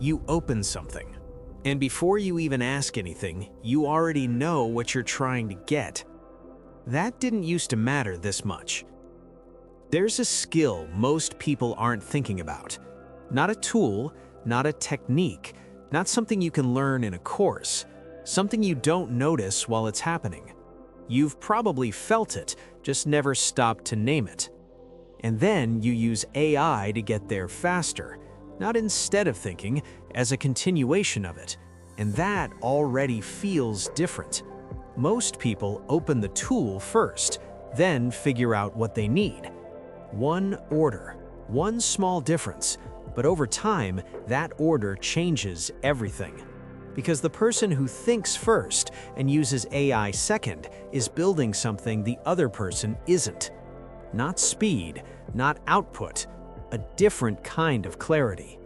You open something, and before you even ask anything, you already know what you're trying to get. That didn't used to matter this much. There's a skill most people aren't thinking about. Not a tool, not a technique, not something you can learn in a course, something you don't notice while it's happening. You've probably felt it, just never stopped to name it. And then you use AI to get there faster, not instead of thinking, as a continuation of it. And that already feels different. Most people open the tool first, then figure out what they need. One order, one small difference, but over time, that order changes everything. Because the person who thinks first and uses AI second is building something the other person isn't. Not speed, not output, a different kind of clarity.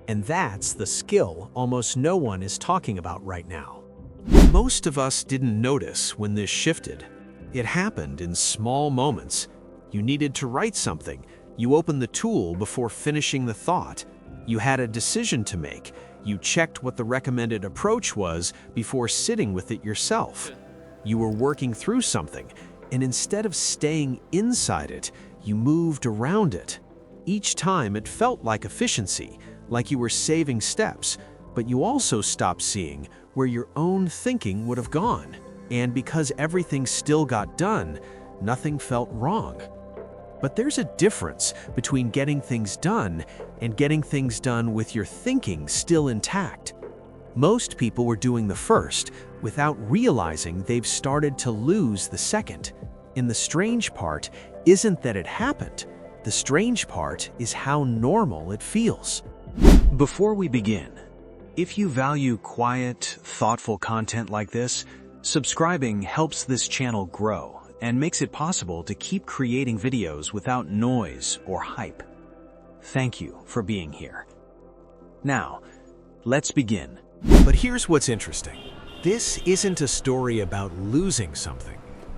And that's the skill almost no one is talking about right now. Most of us didn't notice when this shifted. It happened in small moments. You needed to write something. You opened the tool before finishing the thought. You had a decision to make. You checked what the recommended approach was before sitting with it yourself. You were working through something, and instead of staying inside it, you moved around it. Each time it felt like efficiency, like you were saving steps, but you also stopped seeing where your own thinking would have gone. And because everything still got done, nothing felt wrong. But there's a difference between getting things done and getting things done with your thinking still intact. Most people were doing the first without realizing they've started to lose the second. And the strange part isn't that it happened. The strange part is how normal it feels. Before we begin, if you value quiet, thoughtful content like this, subscribing helps this channel grow and makes it possible to keep creating videos without noise or hype. Thank you for being here. Now, let's begin. But here's what's interesting. This isn't a story about losing something.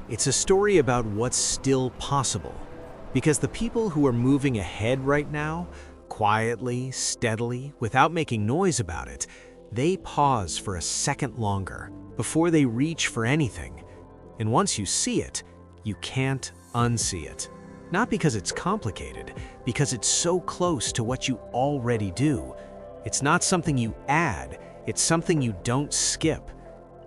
It's a story about what's still possible. Because the people who are moving ahead right now, quietly, steadily, without making noise about it, they pause for a second longer before they reach for anything. And once you see it, you can't unsee it. Not because it's complicated, because it's so close to what you already do. It's not something you add, it's something you don't skip.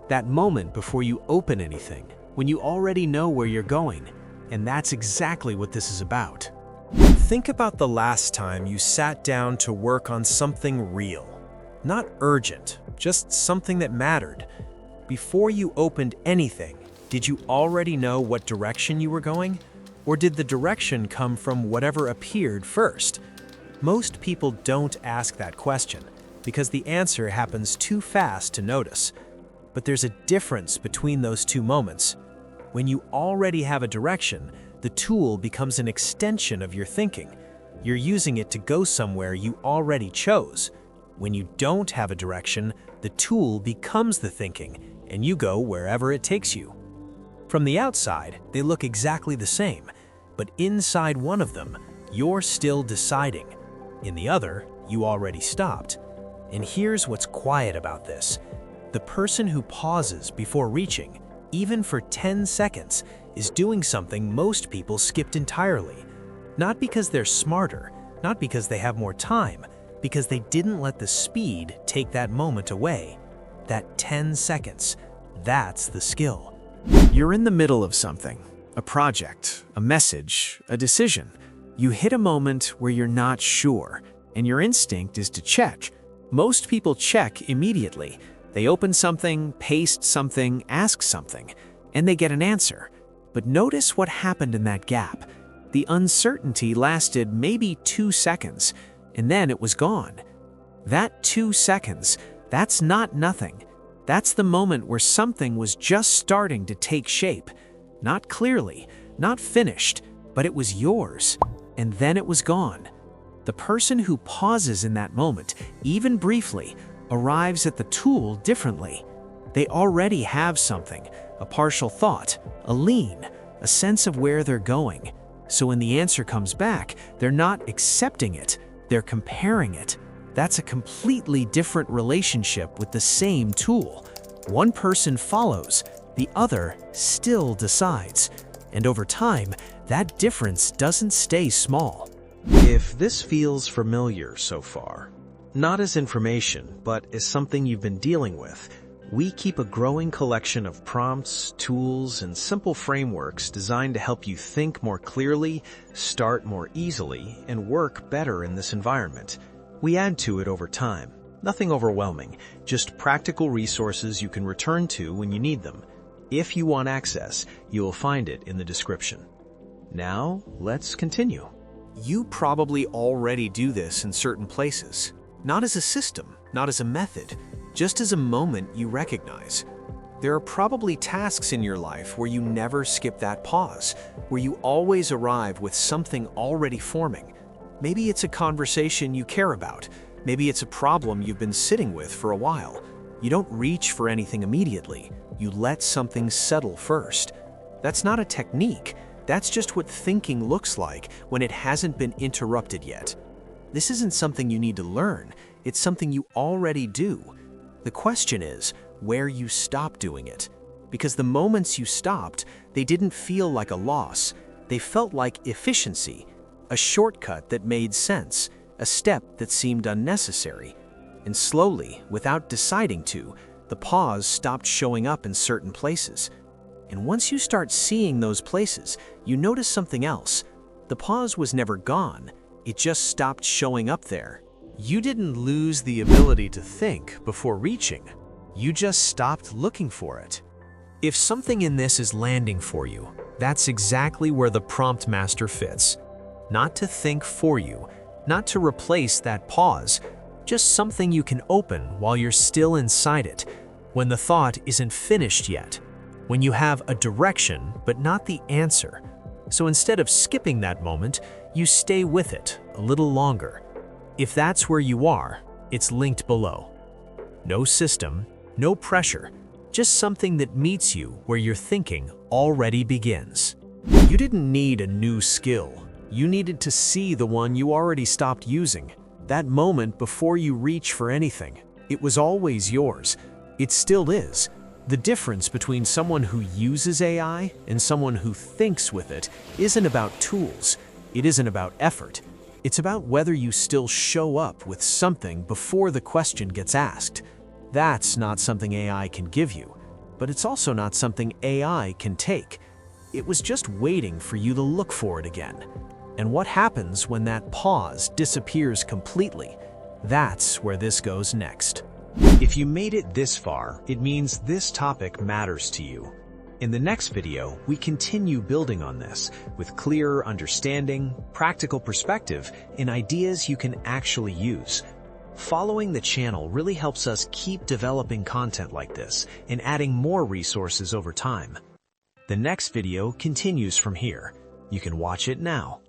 That moment before you open anything, when you already know where you're going. And that's exactly what this is about. Think about the last time you sat down to work on something real. Not urgent, just something that mattered. Before you opened anything, did you already know what direction you were going? Or did the direction come from whatever appeared first? Most people don't ask that question because the answer happens too fast to notice. But there's a difference between those two moments. When you already have a direction, the tool becomes an extension of your thinking. You're using it to go somewhere you already chose. When you don't have a direction, the tool becomes the thinking, and you go wherever it takes you. From the outside, they look exactly the same, but inside one of them, you're still deciding. In the other, you already stopped. And here's what's quiet about this. The person who pauses before reaching, even for 10 seconds, is doing something most people skipped entirely. Not because they're smarter, not because they have more time, because they didn't let the speed take that moment away. That 10 seconds, that's the skill. You're in the middle of something, a project, a message, a decision. You hit a moment where you're not sure, and your instinct is to check. Most people check immediately. They open something, paste something, ask something, and they get an answer. But notice what happened in that gap. The uncertainty lasted maybe 2 seconds, and then it was gone. That 2 seconds, that's not nothing. That's the moment where something was just starting to take shape. Not clearly, not finished, but it was yours. And then it was gone. The person who pauses in that moment, even briefly, arrives at the tool differently. They already have something, a partial thought, a lean, a sense of where they're going. So when the answer comes back, they're not accepting it, they're comparing it. That's a completely different relationship with the same tool. One person follows, the other still decides. And over time, that difference doesn't stay small. If this feels familiar so far, not as information, but as something you've been dealing with, we keep a growing collection of prompts, tools, and simple frameworks designed to help you think more clearly, start more easily, and work better in this environment. We add to it over time. Nothing overwhelming, just practical resources you can return to when you need them. If you want access, you will find it in the description. Now, let's continue. You probably already do this in certain places. Not as a system, not as a method, just as a moment you recognize. There are probably tasks in your life where you never skip that pause, where you always arrive with something already forming. Maybe it's a conversation you care about. Maybe it's a problem you've been sitting with for a while. You don't reach for anything immediately. You let something settle first. That's not a technique. That's just what thinking looks like when it hasn't been interrupted yet. This isn't something you need to learn. It's something you already do. The question is where you stop doing it. Because the moments you stopped, they didn't feel like a loss. They felt like efficiency, a shortcut that made sense, a step that seemed unnecessary. And slowly, without deciding to, the pause stopped showing up in certain places. And once you start seeing those places, you notice something else. The pause was never gone. It just stopped showing up there. You didn't lose the ability to think before reaching. You just stopped looking for it. If something in this is landing for you, that's exactly where the prompt master fits. Not to think for you, not to replace that pause, just something you can open while you're still inside it, when the thought isn't finished yet, when you have a direction but not the answer. So instead of skipping that moment, you stay with it a little longer. If that's where you are, it's linked below. No system, no pressure, just something that meets you where your thinking already begins. You didn't need a new skill. You needed to see the one you already stopped using. That moment before you reach for anything. It was always yours. It still is. The difference between someone who uses AI and someone who thinks with it isn't about tools. It isn't about effort. It's about whether you still show up with something before the question gets asked. That's not something AI can give you, but it's also not something AI can take. It was just waiting for you to look for it again. And what happens when that pause disappears completely? That's where this goes next. If you made it this far, it means this topic matters to you. In the next video, we continue building on this with clearer understanding, practical perspective, and ideas you can actually use. Following the channel really helps us keep developing content like this and adding more resources over time. The next video continues from here. You can watch it now.